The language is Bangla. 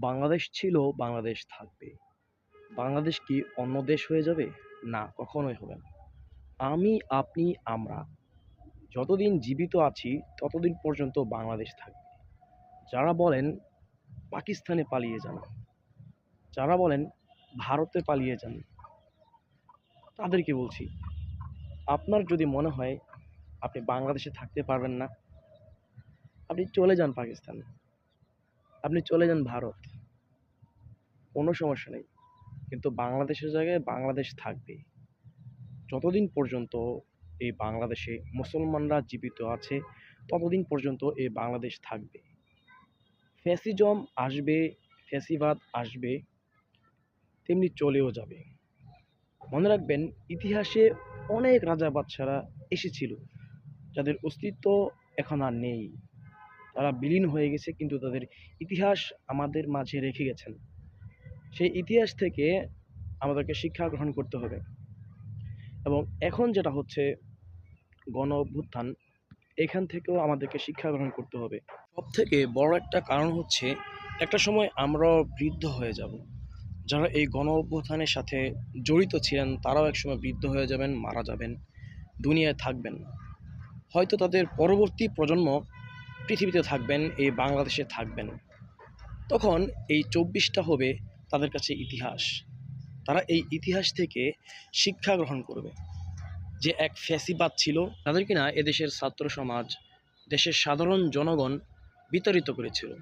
বাংলাদেশ ছিল, বাংলাদেশ থাকবে। বাংলাদেশ কি অন্য দেশ হয়ে যাবে? না, কখনোই হবে না। আমি, আপনি, আমরা যতদিন জীবিত আছি ততদিন পর্যন্ত বাংলাদেশ থাকবে। যারা বলেন পাকিস্তানে পালিয়ে যান, যারা বলেন ভারতে পালিয়ে যান, তাদেরকে বলছি, আপনার যদি মনে হয় আপনি বাংলাদেশে থাকতে পারবেন না, আপনি চলে যান পাকিস্তান, আপনি চলে যান ভারত, কোনো সমস্যা নেই। কিন্তু বাংলাদেশের জায়গায় বাংলাদেশ থাকবে। যতদিন পর্যন্ত এই বাংলাদেশে মুসলমানরা জীবিত আছে ততদিন পর্যন্ত এই বাংলাদেশ থাকবে। ফ্যাসিজম আসবে, ফ্যাসিবাদ আসবে, তেমনি চলেও যাবে। মনে রাখবেন, ইতিহাসে অনেক রাজা বাদশারা এসেছিল যাদের অস্তিত্ব এখন আর নেই। তারা বিলীন হয়ে গেছে, কিন্তু তাদের ইতিহাস আমাদের মাঝে রেখে গেছেন। সেই ইতিহাস থেকে আমাদেরকে শিক্ষা গ্রহণ করতে হবে। এবং এখন যেটা হচ্ছে গণ অভ্যুত্থান, এখান থেকেও আমাদেরকে শিক্ষা গ্রহণ করতে হবে। সবথেকে বড় একটা কারণ হচ্ছে, একটা সময় আমরাও বৃদ্ধ হয়ে যাব। যারা এই গণ অভ্যুত্থানের সাথে জড়িত ছিলেন তারাও একসময় বৃদ্ধ হয়ে যাবেন, মারা যাবেন, দুনিয়ায় থাকবেন না। হয়তো তাদের পরবর্তী প্রজন্ম পৃথিবীতে থাকবেন, এই বাংলাদেশে থাকবেন। তখন এই ২৪টা হবে তাদের কাছে ইতিহাস। তারা এই ইতিহাস থেকে শিক্ষা গ্রহণ করবে যে এক ফ্যাসিবাদ ছিল, তাদের কিনা এদেশের ছাত্র সমাজ, দেশের সাধারণ জনগণ বিতাড়িত করেছিল।